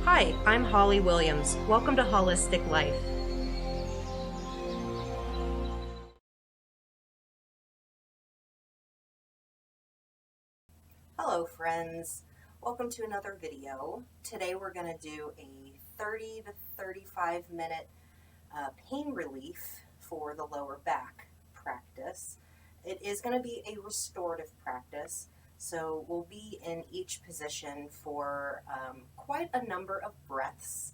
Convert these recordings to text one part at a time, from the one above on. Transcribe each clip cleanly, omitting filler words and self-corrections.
Hi, I'm Holly Williams. Welcome to Holistic Life. Hello friends, welcome to another video. Today we're going to do a 30 to 35 minute pain relief for the lower back practice. It is going to be a restorative practice, so we'll be in each position for quite a number of breaths,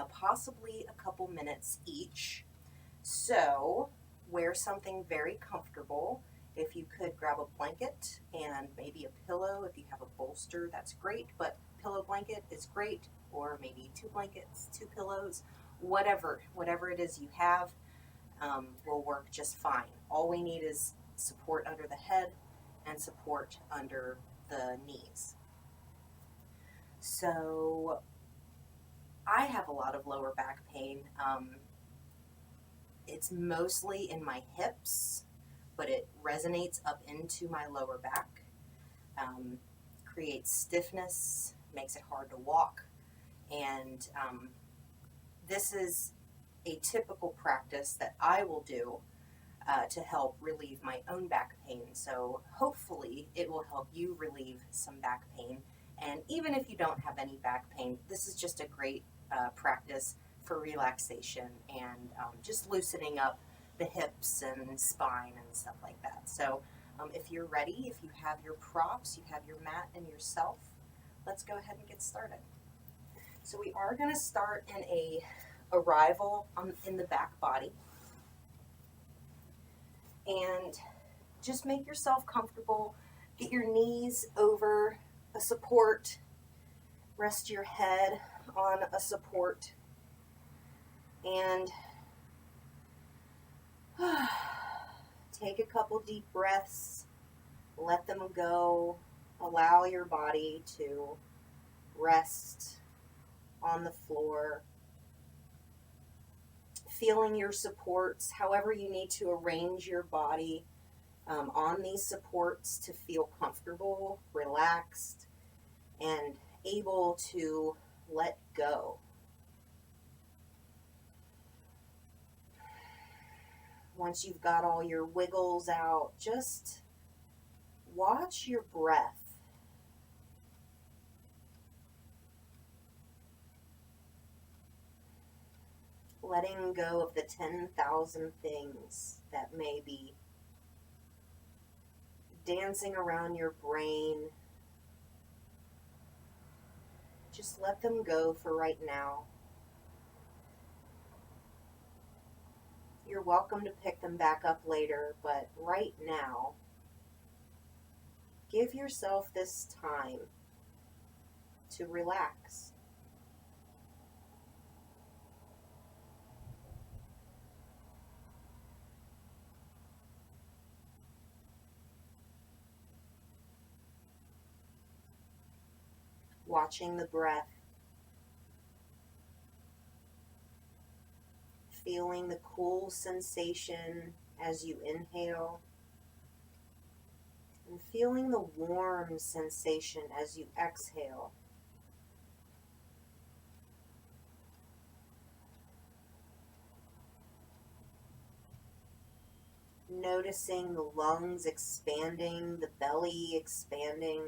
possibly a couple minutes each. So wear something very comfortable. If you could grab a blanket and maybe a pillow, if you have a bolster, that's great, but pillow blanket is great, or maybe two blankets, two pillows, whatever it is you have will work just fine. All we need is support under the head and support under the knees. So I have a lot of lower back pain. It's mostly in my hips, but it resonates up into my lower back, creates stiffness, makes it hard to walk, and this is a typical practice that I will do to help relieve my own back pain. So hopefully it will help you relieve some back pain. And even if you don't have any back pain, this is just a great practice for relaxation and just loosening up the hips and spine and stuff like that. So if you're ready, if you have your props, you have your mat and yourself, let's go ahead and get started. So we are going to start in a arrival in the back body. And just make yourself comfortable. Get your knees over a support. Rest your head on a support. And take a couple deep breaths. Let them go. Allow your body to rest on the floor. Feeling your supports, however you need to arrange your body on these supports to feel comfortable, relaxed, and able to let go. Once you've got all your wiggles out, just watch your breath. Letting go of the 10,000 things that may be dancing around your brain. Just let them go for right now. You're welcome to pick them back up later, but right now, give yourself this time to relax. Watching the breath, feeling the cool sensation as you inhale, and feeling the warm sensation as you exhale. Noticing the lungs expanding, the belly expanding.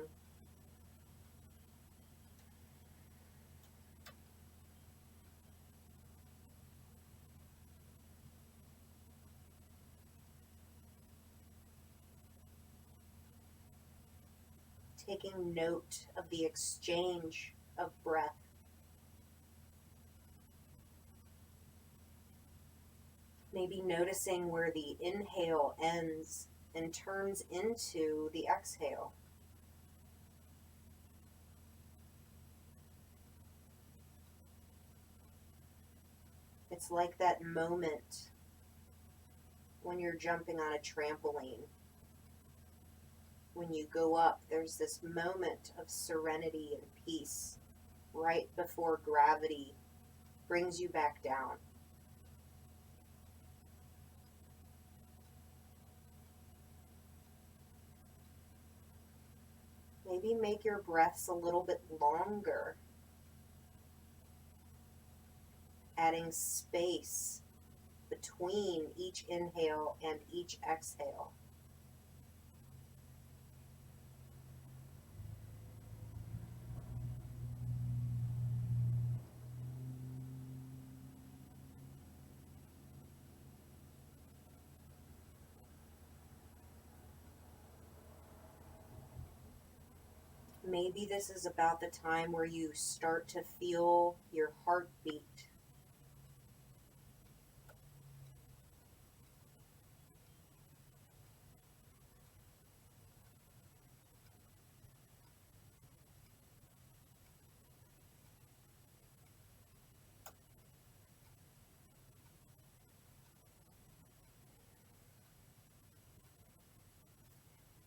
Taking note of the exchange of breath. Maybe noticing where the inhale ends and turns into the exhale. It's like that moment when you're jumping on a trampoline. When you go up, there's this moment of serenity and peace right before gravity brings you back down. Maybe make your breaths a little bit longer. adding space between each inhale and each exhale. Maybe this is about the time where you start to feel your heartbeat.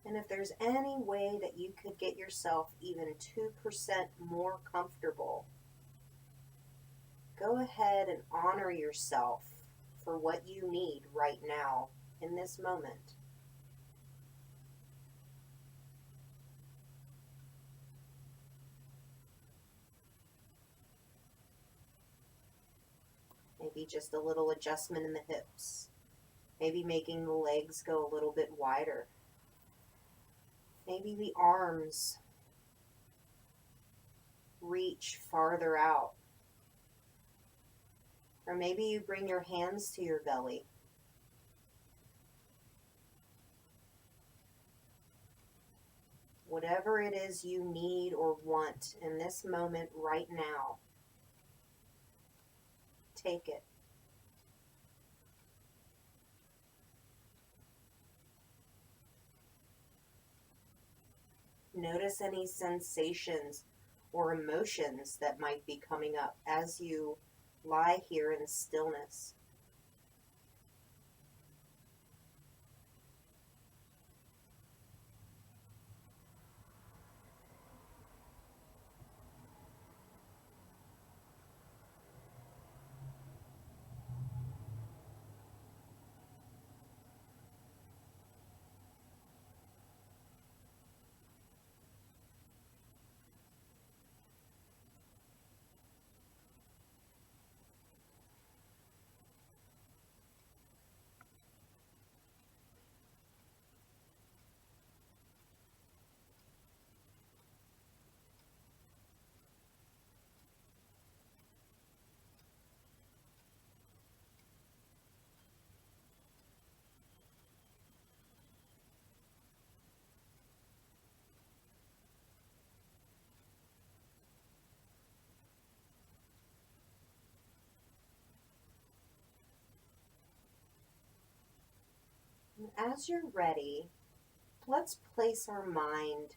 And if there's any way that you could get yourself even 2% more comfortable, go ahead and honor yourself for what you need right now in this moment. Maybe just a little adjustment in the hips. Maybe making the legs go a little bit wider. Maybe the arms reach farther out. Or maybe you bring your hands to your belly. Whatever it is you need or want in this moment right now, take it. Notice any sensations or emotions that might be coming up as you lie here in stillness. And as you're ready, let's place our mind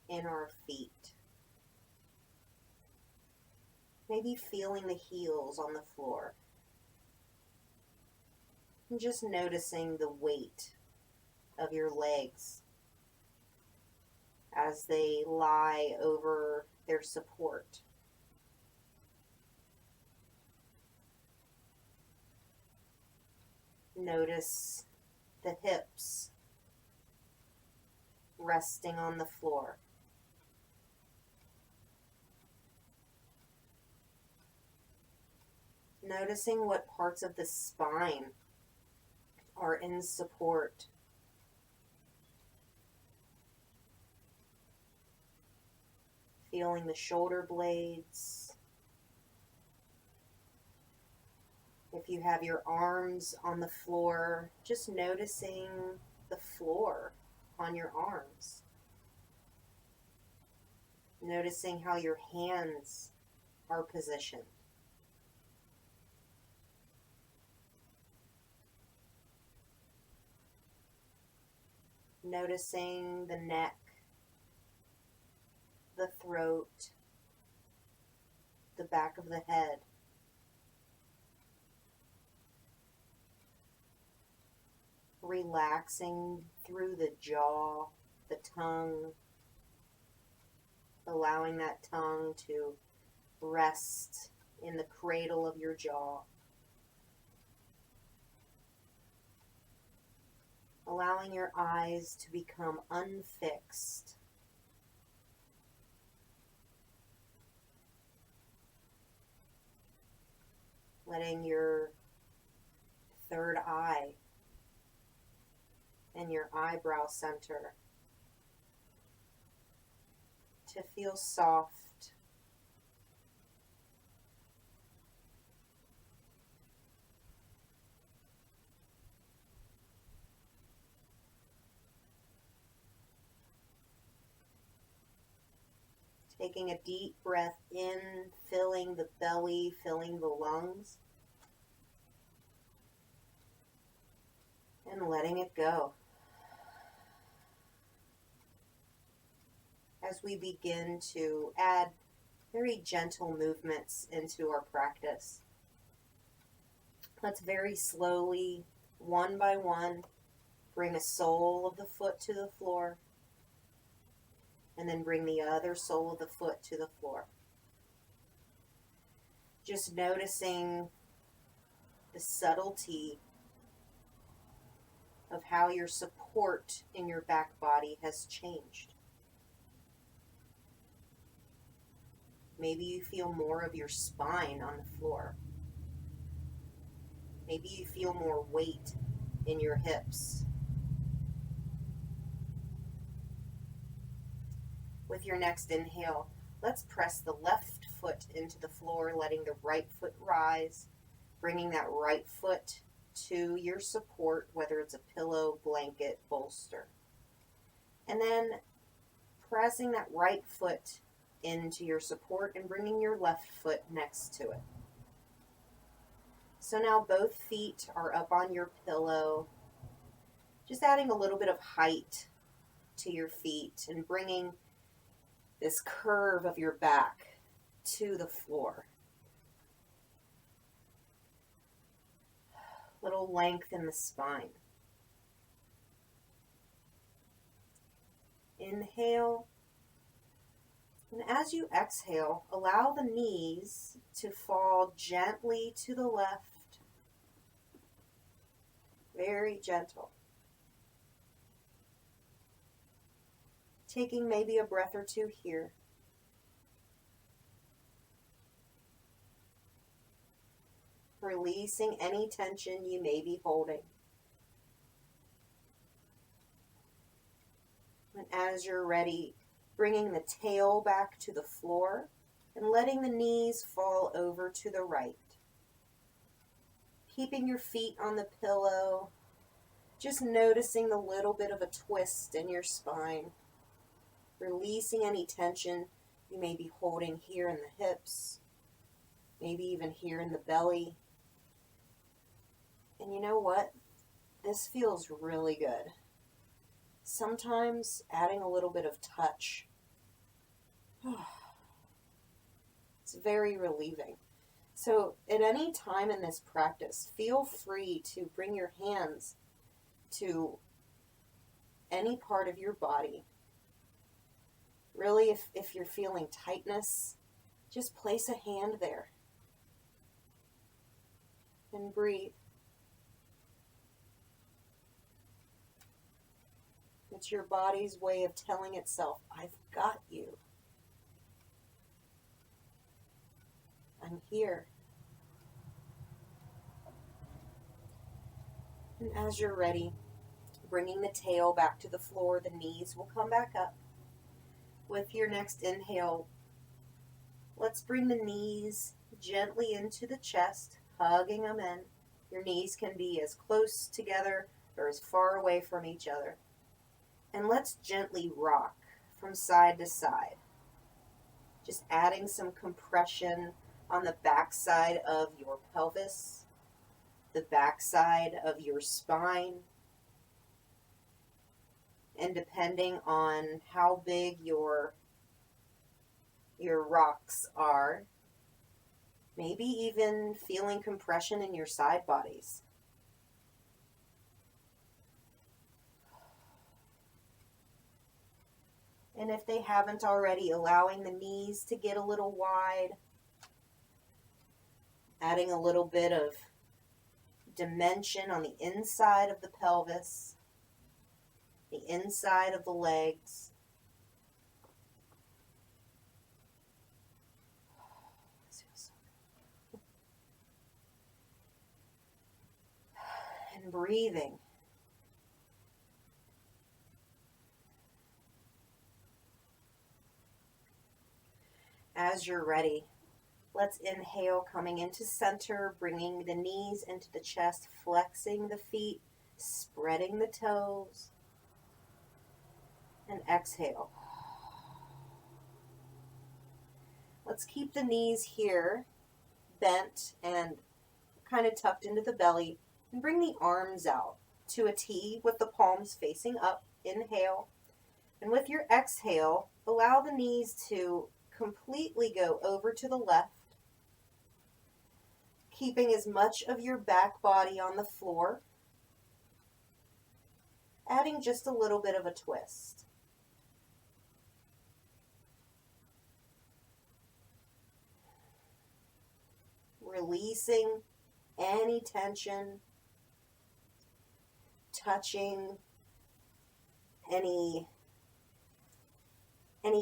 in our feet. Maybe feeling the heels on the floor. And just noticing the weight of your legs as they lie over their support. Notice the hips resting on the floor. Noticing what parts of the spine are in support. Feeling the shoulder blades. If you have your arms on the floor, just noticing the floor on your arms. Noticing how your hands are positioned. Noticing the neck, the throat, the back of the head. Relaxing through the jaw, the tongue, allowing that tongue to rest in the cradle of your jaw. Allowing your eyes to become unfixed. letting your third eye and your eyebrow center to feel soft. Taking a deep breath in, filling the belly, filling the lungs, and letting it go. As we begin to add very gentle movements into our practice, let's very slowly, one by one, bring a sole of the foot to the floor, and then bring the other sole of the foot to the floor. Just noticing the subtlety of how your support in your back body has changed. Maybe you feel more of your spine on the floor. Maybe you feel more weight in your hips. With your next inhale, let's press the left foot into the floor, letting the right foot rise, bringing that right foot to your support, whether it's a pillow, blanket, bolster. And then pressing that right foot into your support and bringing your left foot next to it. So now both feet are up on your pillow, just adding a little bit of height to your feet and bringing this curve of your back to the floor. Little length in the spine. Inhale. And as you exhale, allow the knees to fall gently to the left. Very gentle. Taking maybe a breath or two here. Releasing any tension you may be holding. And as you're ready, bringing the tail back to the floor and letting the knees fall over to the right. Keeping your feet on the pillow, just noticing the little bit of a twist in your spine. Releasing any tension you may be holding here in the hips, maybe even here in the belly. And you know what? This feels really good. Sometimes adding a little bit of touch, it's very relieving. So at any time in this practice, feel free to bring your hands to any part of your body. Really, if you're feeling tightness, just place a hand there and breathe. It's your body's way of telling itself, I've got you. I'm here. And as you're ready, bringing the tail back to the floor, the knees will come back up. With your next inhale, let's bring the knees gently into the chest, hugging them in. Your knees can be as close together or as far away from each other. And let's gently rock from side to side. Just adding some compression on the backside of your pelvis, the backside of your spine. And depending on how big your rocks are, maybe even feeling compression in your side bodies. And if they haven't already, allowing the knees to get a little wide, adding a little bit of dimension on the inside of the pelvis, the inside of the legs. And breathing. As you're ready, let's inhale, coming into center, bringing the knees into the chest, flexing the feet, spreading the toes, and exhale. Let's keep the knees here, bent and kind of tucked into the belly, and bring the arms out to a T with the palms facing up. Inhale, and with your exhale, allow the knees to completely go over to the left, keeping as much of your back body on the floor, adding just a little bit of a twist. Releasing any tension, touching any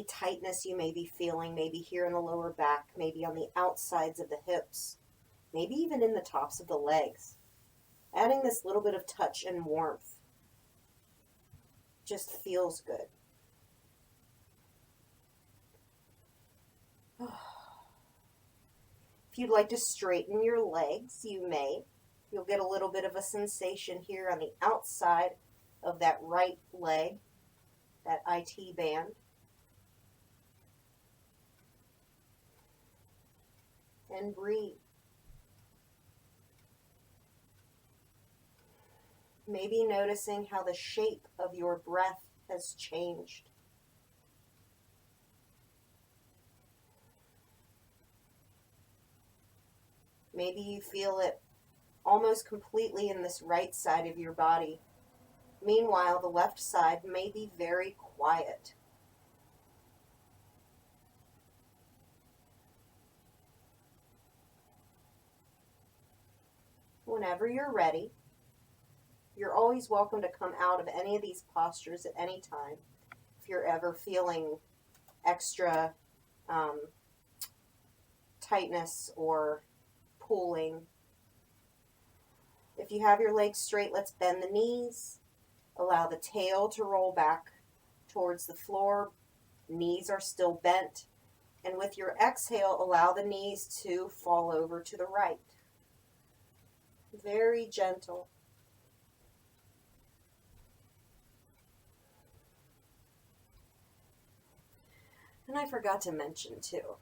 tightness you may be feeling, maybe here in the lower back, maybe on the outsides of the hips, maybe even in the tops of the legs. Adding this little bit of touch and warmth just feels good. If you'd like to straighten your legs, you may. You'll get a little bit of a sensation here on the outside of that right leg, that IT band. And breathe. Maybe noticing how the shape of your breath has changed. Maybe you feel it almost completely in this right side of your body. Meanwhile, the left side may be very quiet. Whenever you're ready, you're always welcome to come out of any of these postures at any time. If you're ever feeling extra tightness or pulling. If you have your legs straight, let's bend the knees. Allow the tail to roll back towards the floor. Knees are still bent. And with your exhale, allow the knees to fall over to the right. Very gentle. And I forgot to mention too,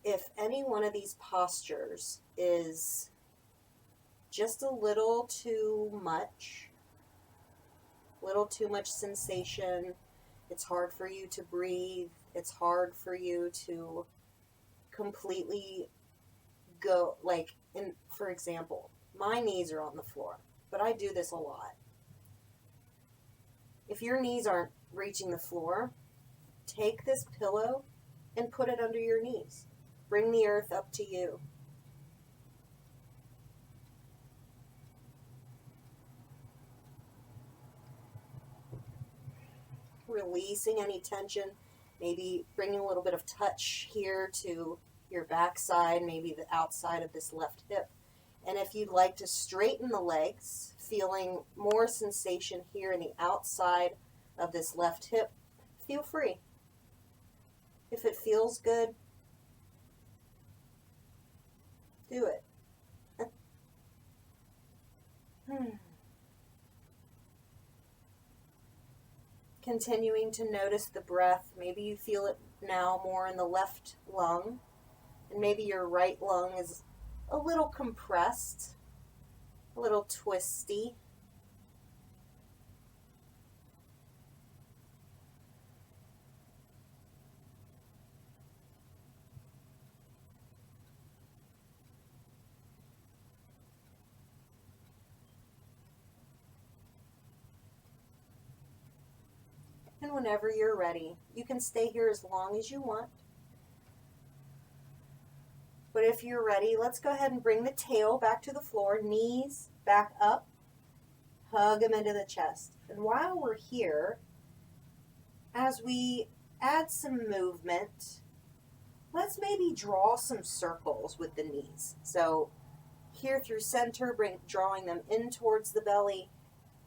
if any one of these postures is just a little too much sensation, it's hard for you to breathe, it's hard for you to completely go, for example, my knees are on the floor, but I do this a lot. If your knees aren't reaching the floor, take this pillow and put it under your knees. Bring the earth up to you. Releasing any tension, maybe bringing a little bit of touch here to your backside, maybe the outside of this left hip. And if you'd like to straighten the legs, feeling more sensation here in the outside of this left hip, feel free. If it feels good, do it. Continuing to notice the breath. Maybe you feel it now more in the left lung, and maybe your right lung is a little compressed, a little twisty. And whenever you're ready, you can stay here as long as you want. But if you're ready, let's go ahead and bring the tail back to the floor, knees back up, hug them into the chest. And while we're here, as we add some movement, let's maybe draw some circles with the knees. So here through center, drawing them in towards the belly,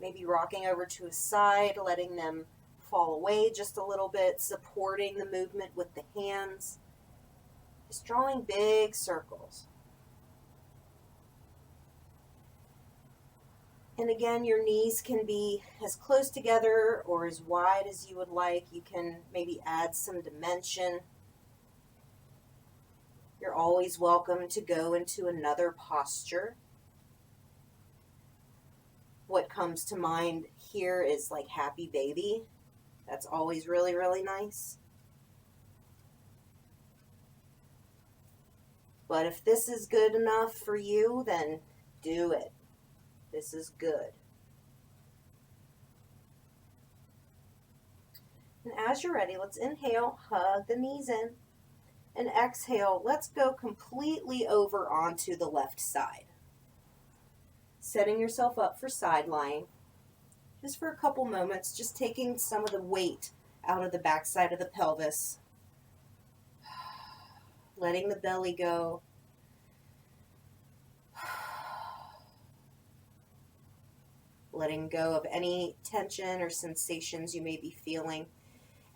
maybe rocking over to a side, letting them fall away just a little bit, supporting the movement with the hands. Just drawing big circles. And again, your knees can be as close together or as wide as you would like. You can maybe add some dimension. You're always welcome to go into another posture. What comes to mind here is like happy baby. That's always really, really nice. But if this is good enough for you, then do it. This is good. And as you're ready, let's inhale, hug the knees in. And exhale, let's go completely over onto the left side. Setting yourself up for side lying. Just for a couple moments, just taking some of the weight out of the backside of the pelvis. Letting the belly go. Letting go of any tension or sensations you may be feeling.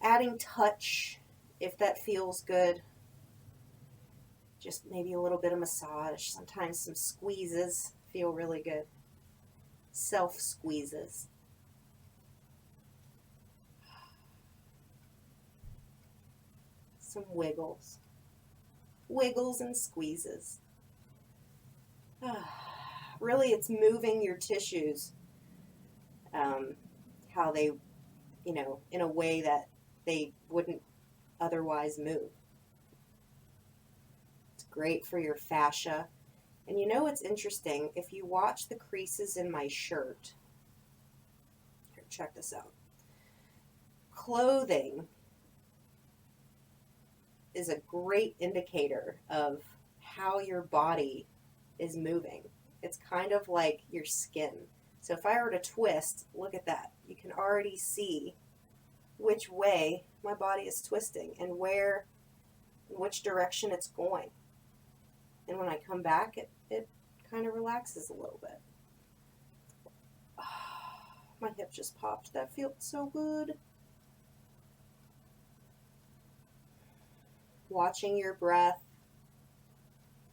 Adding touch if that feels good. Just maybe a little bit of massage. Sometimes some squeezes feel really good. Self squeezes. Some wiggles. Wiggles and squeezes. Really, it's moving your tissues. How they, in a way that they wouldn't otherwise move. It's great for your fascia. And it's interesting, if you watch the creases in my shirt, here, check this out. Clothing is a great indicator of how your body is moving. It's kind of like your skin. So if I were to twist, look at that. You can already see which way my body is twisting and which direction it's going. And when I come back, it kind of relaxes a little bit. My hip just popped. That feels so good. Watching your breath,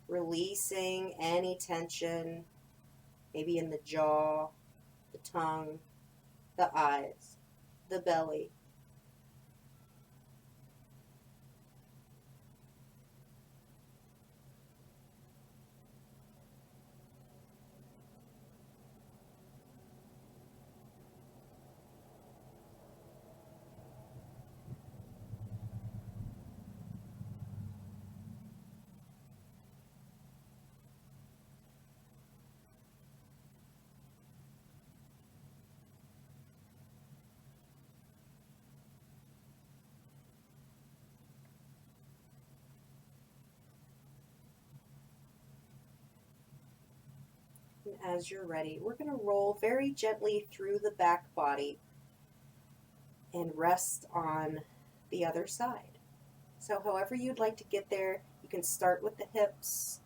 releasing any tension, maybe in the jaw, the tongue, the eyes, the belly. And as you're ready, we're going to roll very gently through the back body and rest on the other side. So however you'd like to get there, you can start with the hips,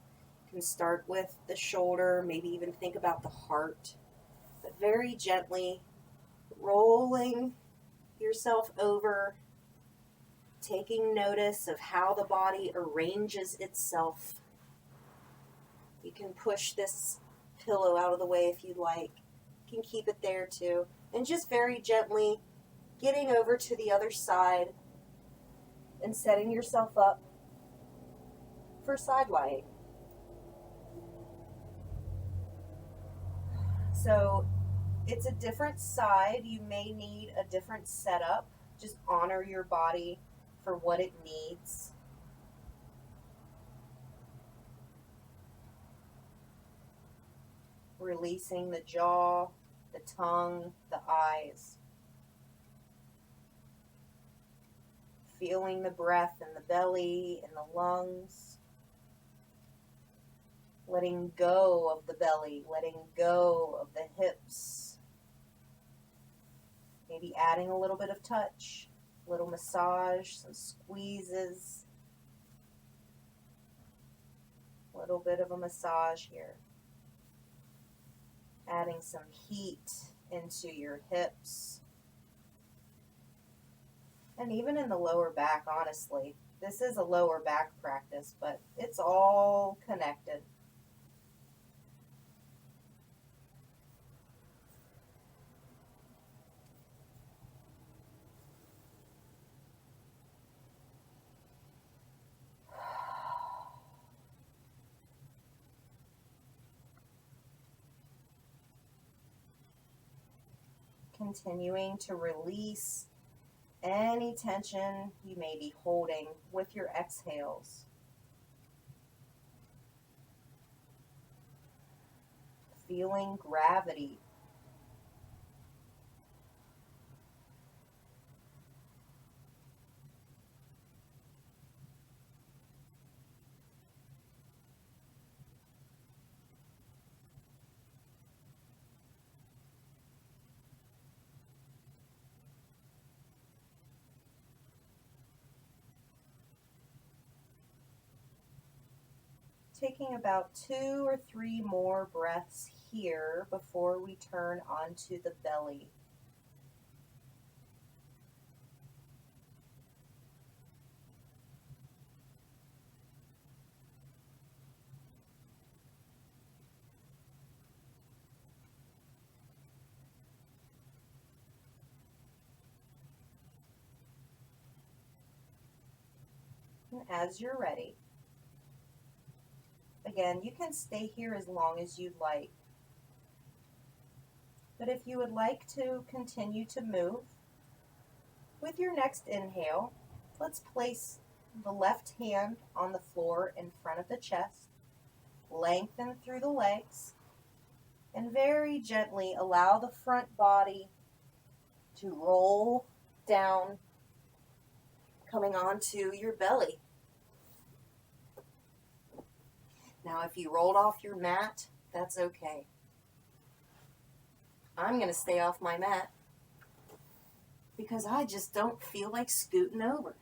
you can start with the shoulder, maybe even think about the heart, but very gently rolling yourself over, taking notice of how the body arranges itself. You can push this pillow out of the way if you'd like. You can keep it there too. And just very gently getting over to the other side and setting yourself up for side lying. So it's a different side. You may need a different setup. Just honor your body for what it needs. Releasing the jaw, the tongue, the eyes. Feeling the breath in the belly and the lungs. Letting go of the belly, letting go of the hips. Maybe adding a little bit of touch, a little massage, some squeezes. A little bit of a massage here. Adding some heat into your hips. And even in the lower back, honestly. This is a lower back practice, but it's all connected. Continuing to release any tension you may be holding with your exhales. Feeling gravity. Taking about 2 or 3 more breaths here before we turn onto the belly. And as you're ready, again, you can stay here as long as you'd like. But if you would like to continue to move, with your next inhale, let's place the left hand on the floor in front of the chest, lengthen through the legs, and very gently allow the front body to roll down, coming onto your belly. Now, if you rolled off your mat, that's okay. I'm going to stay off my mat because I just don't feel like scooting over.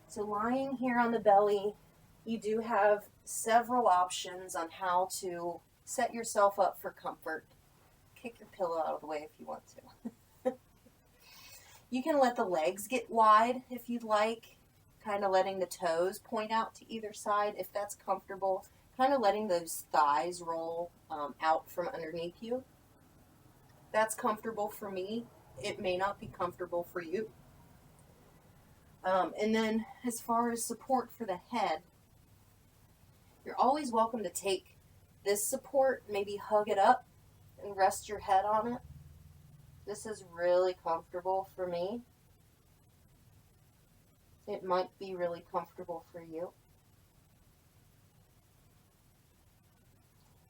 So lying here on the belly, you do have several options on how to set yourself up for comfort. Kick your pillow out of the way if you want to. You can let the legs get wide if you'd like, kind of letting the toes point out to either side if that's comfortable, kind of letting those thighs roll out from underneath you. That's comfortable for me. It may not be comfortable for you. And then as far as support for the head, you're always welcome to take this support, maybe hug it up and rest your head on it. This is really comfortable for me. It might be really comfortable for you.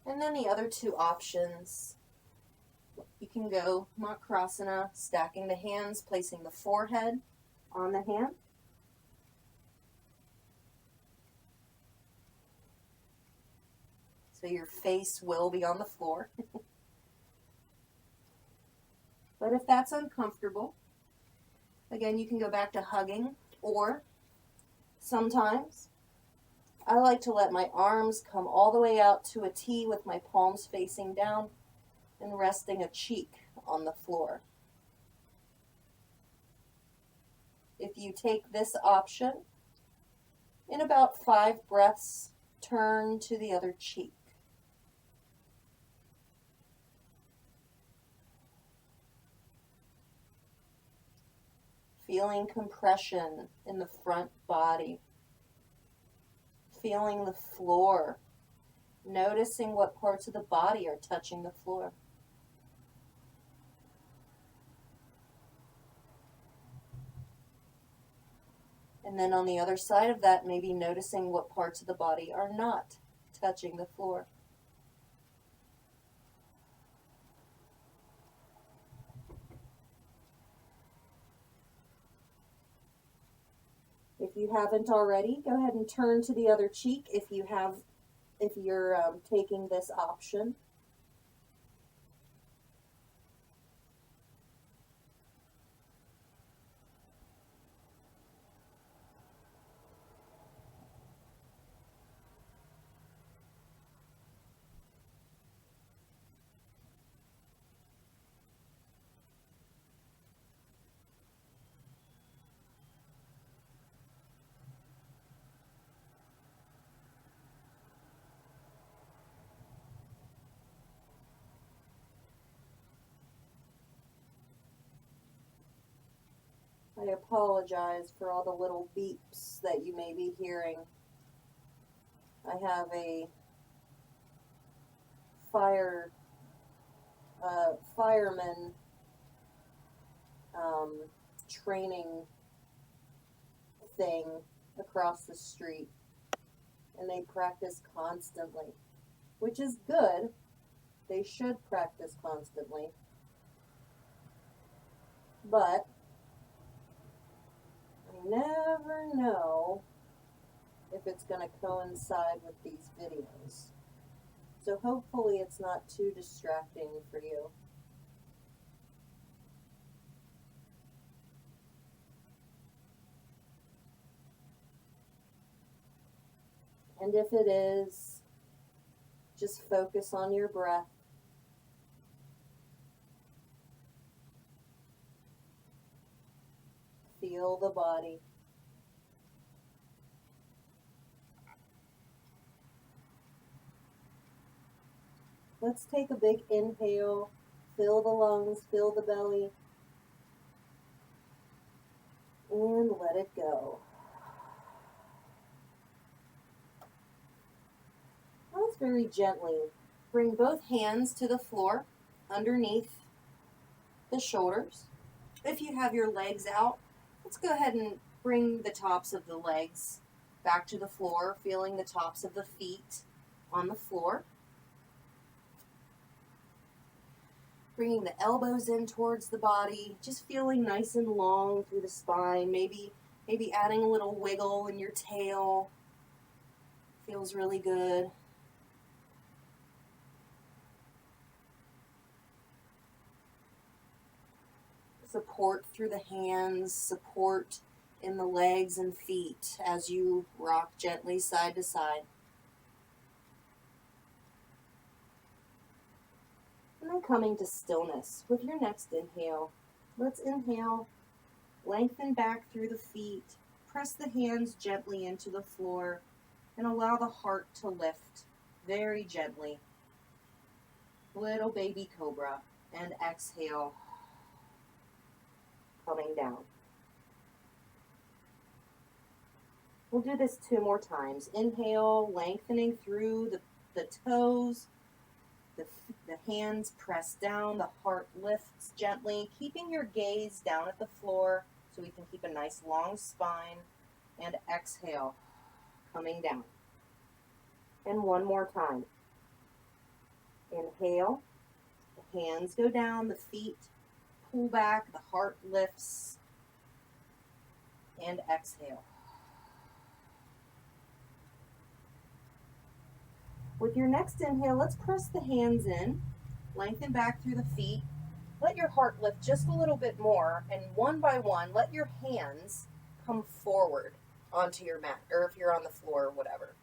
And then the other two options, you can go Makrasana, stacking the hands, placing the forehead on the hand. So your face will be on the floor. But if that's uncomfortable, again, you can go back to hugging, or sometimes I like to let my arms come all the way out to a T with my palms facing down and resting a cheek on the floor. If you take this option, in about 5 breaths, turn to the other cheek. Feeling compression in the front body. Feeling the floor. Noticing what parts of the body are touching the floor. And then on the other side of that, maybe noticing what parts of the body are not touching the floor. If you haven't already, go ahead and turn to the other cheek if you're taking this option. I apologize for all the little beeps that you may be hearing. I have a fireman training thing across the street, and they practice constantly, which is good. They should practice constantly, but I never know if it's going to coincide with these videos. So hopefully it's not too distracting for you. And if it is, just focus on your breath. Feel the body. Let's take a big inhale. Fill the lungs, fill the belly, and let it go. Let's very gently bring both hands to the floor underneath the shoulders. If you have your legs out, let's go ahead and bring the tops of the legs back to the floor, feeling the tops of the feet on the floor. Bringing the elbows in towards the body, just feeling nice and long through the spine. Maybe adding a little wiggle in your tail. Feels really good. Support through the hands, support in the legs and feet as you rock gently side to side. And then coming to stillness with your next inhale. Let's inhale, lengthen back through the feet, press the hands gently into the floor, and allow the heart to lift very gently. Little baby cobra, and exhale, coming down. We'll do this 2 more times. Inhale, lengthening through the toes, the hands press down, the heart lifts gently, keeping your gaze down at the floor so we can keep a nice long spine, and exhale, coming down. And 1 more time. Inhale, the hands go down, the feet pull back, the heart lifts, and exhale. With your next inhale, let's press the hands in, lengthen back through the feet, let your heart lift just a little bit more, and one by one, let your hands come forward onto your mat, or if you're on the floor or whatever.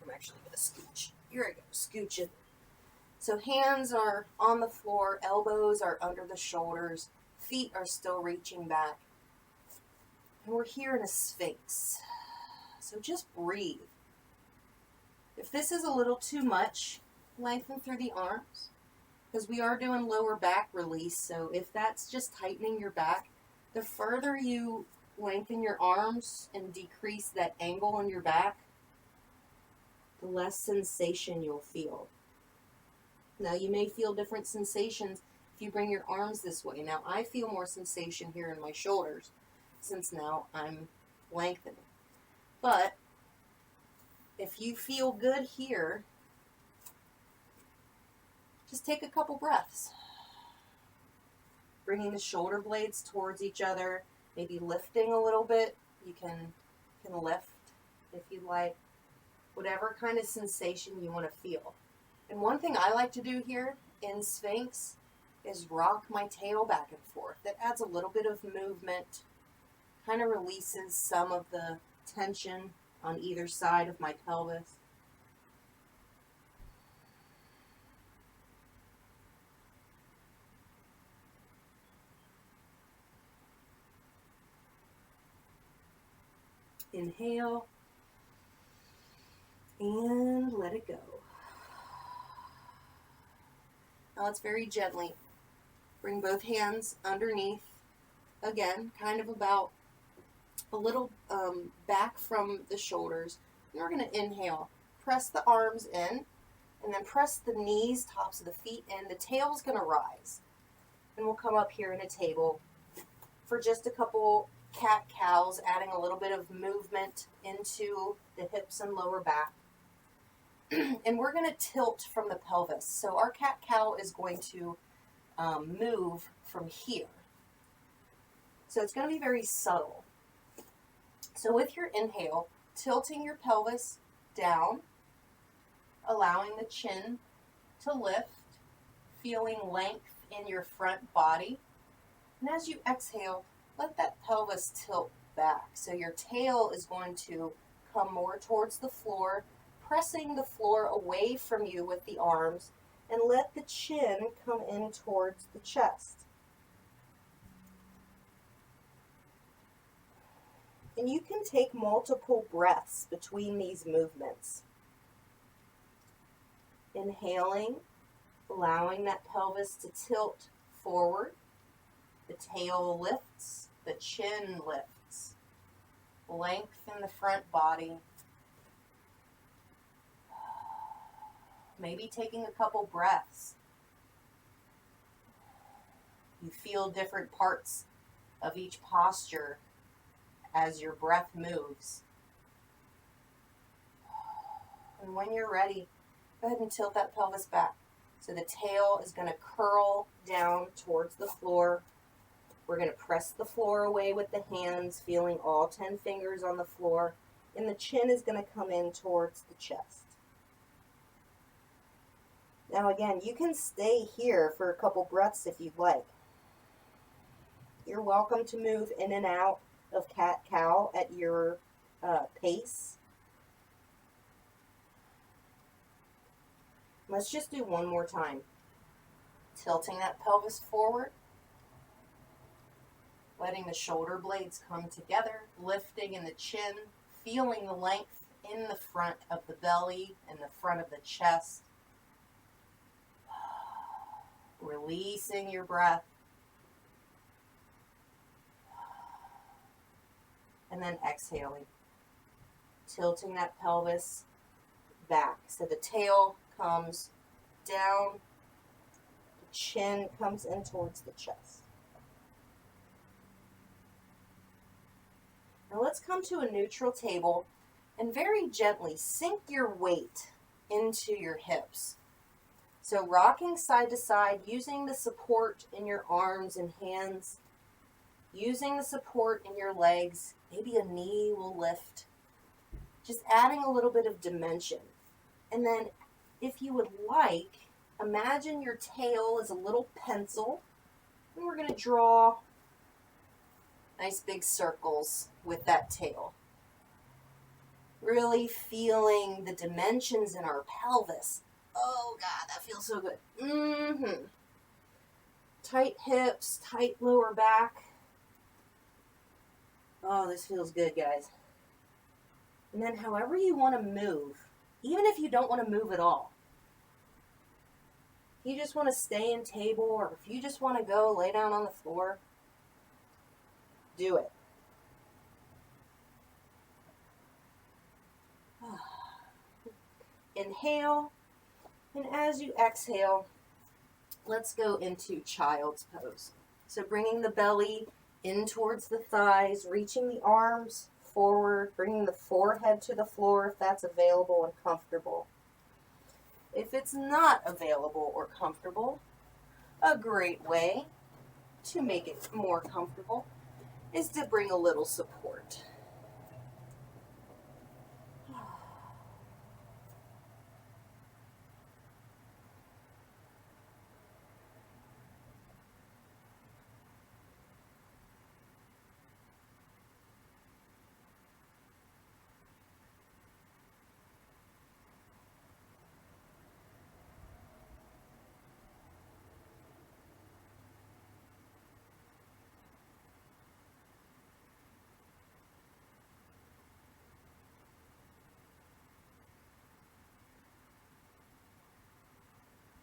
I'm actually going to scooch. Here I go, scooch it. So hands are on the floor, elbows are under the shoulders, feet are still reaching back. And we're here in a sphinx. So just breathe. If this is a little too much, lengthen through the arms, because we are doing lower back release. So if that's just tightening your back, the further you lengthen your arms and decrease that angle in your back, the less sensation you'll feel. Now you may feel different sensations if you bring your arms this way. Now I feel more sensation here in my shoulders since now I'm lengthening. But if you feel good here, just take a couple breaths. Bringing the shoulder blades towards each other, maybe lifting a little bit. You can lift if you like, whatever kind of sensation you want to feel. And one thing I like to do here in Sphinx is rock my tail back and forth. That adds a little bit of movement, kind of releases some of the tension on either side of my pelvis. Inhale and let it go. Now let's very gently bring both hands underneath again, kind of about a little back from the shoulders. And we're going to inhale. Press the arms in, and then press the knees, tops of the feet in. The tail's going to rise. And we'll come up here in a table for just a couple cat-cows, adding a little bit of movement into the hips and lower back. And we're going to tilt from the pelvis. So our cat-cow is going to move from here. So it's going to be very subtle. So with your inhale, tilting your pelvis down, allowing the chin to lift, feeling length in your front body. And as you exhale, let that pelvis tilt back. So your tail is going to come more towards the floor, pressing the floor away from you with the arms, and let the chin come in towards the chest. And you can take multiple breaths between these movements. Inhaling, allowing that pelvis to tilt forward. The tail lifts, the chin lifts. Length in the front body. Maybe taking a couple breaths. You feel different parts of each posture as your breath moves. And when you're ready, go ahead and tilt that pelvis back. So the tail is going to curl down towards the floor. We're going to press the floor away with the hands, feeling all 10 fingers on the floor. And the chin is going to come in towards the chest. Now again, you can stay here for a couple breaths if you'd like. You're welcome to move in and out of cat-cow at your pace. Let's just do one more time. Tilting that pelvis forward. Letting the shoulder blades come together. Lifting in the chin. Feeling the length in the front of the belly and the front of the chest. Releasing your breath. And then exhaling. Tilting that pelvis back. So the tail comes down. The chin comes in towards the chest. Now let's come to a neutral table and very gently sink your weight into your hips. So rocking side to side, using the support in your arms and hands, using the support in your legs. Maybe a knee will lift. Just adding a little bit of dimension. And then if you would like, imagine your tail is a little pencil. And we're going to draw nice big circles with that tail. Really feeling the dimensions in our pelvis. Oh God, that feels so good. Tight hips, tight lower back. Oh, this feels good, guys. And then however you want to move, even if you don't want to move at all. If you just want to stay in table, or if you just want to go lay down on the floor, do it. Inhale, and as you exhale, let's go into child's pose. So bringing the belly in towards the thighs, reaching the arms forward, bringing the forehead to the floor if that's available and comfortable. If it's not available or comfortable, a great way to make it more comfortable is to bring a little support.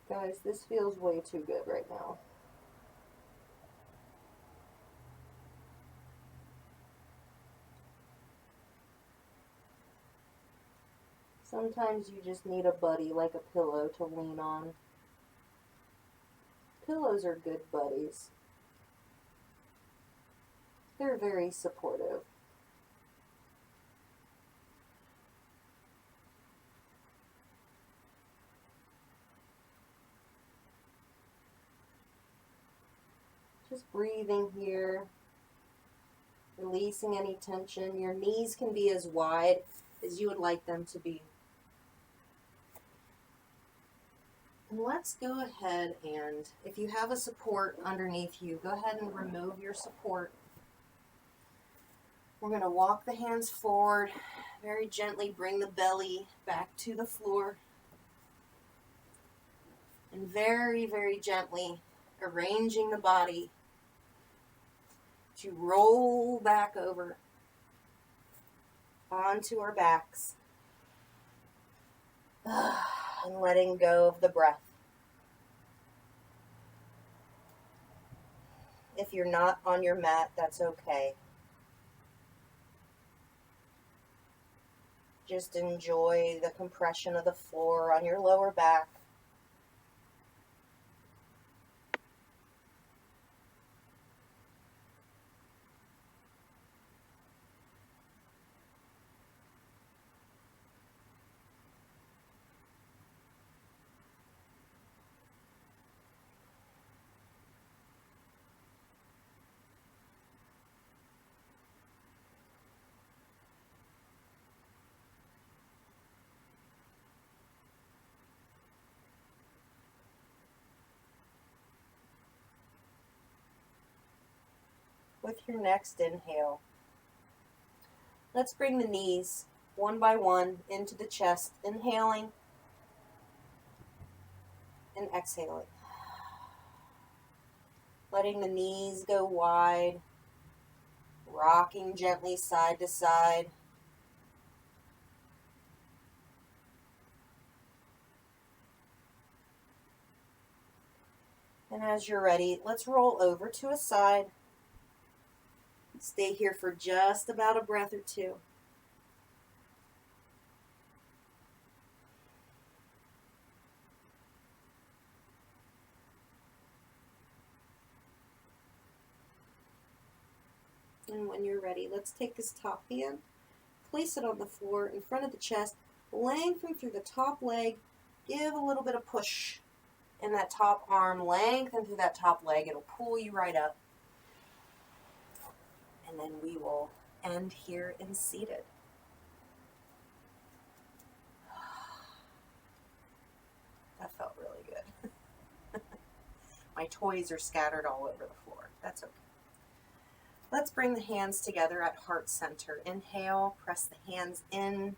Guys, this feels way too good right now. Sometimes you just need a buddy like a pillow to lean on. Pillows are good buddies. They're very supportive. Just breathing here, releasing any tension. Your knees can be as wide as you would like them to be. And let's go ahead and, if you have a support underneath you, go ahead and remove your support. We're going to walk the hands forward, very gently bring the belly back to the floor, and very, very gently arranging the body to roll back over onto our backs and letting go of the breath. If you're not on your mat, that's okay. Just enjoy the compression of the floor on your lower back. With your next inhale, let's bring the knees one by one into the chest, inhaling and exhaling. Letting the knees go wide, rocking gently side to side. And as you're ready, let's roll over to a side. Stay here for just about a breath or two. And when you're ready, let's take this top hand, place it on the floor in front of the chest, lengthen through the top leg, give a little bit of push in that top arm, lengthen through that top leg, it'll pull you right up. And then we will end here in seated. That felt really good. My toys are scattered all over the floor. That's okay. Let's bring the hands together at heart center. Inhale, press the hands in,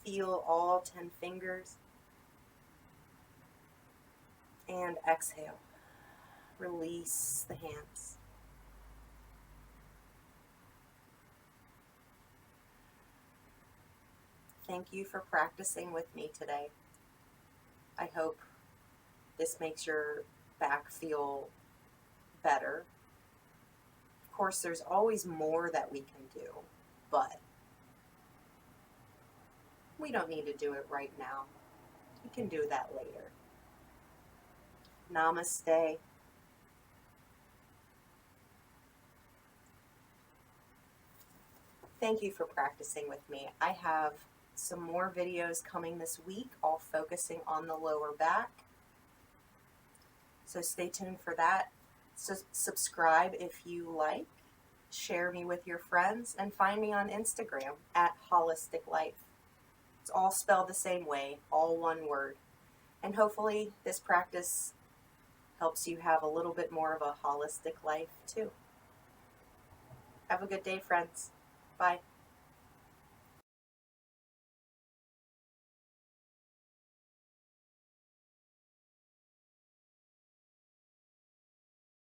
feel all 10 fingers. And exhale, release the hands. Thank you for practicing with me today. I hope this makes your back feel better. Of course, there's always more that we can do, but we don't need to do it right now. We can do that later. Namaste. Thank you for practicing with me. I have some more videos coming this week, all focusing on the lower back. So stay tuned for that. So subscribe if you like, share me with your friends, and find me on Instagram at Holistic Life. It's all spelled the same way, all one word. And hopefully this practice helps you have a little bit more of a holistic life too. Have a good day, friends. Bye.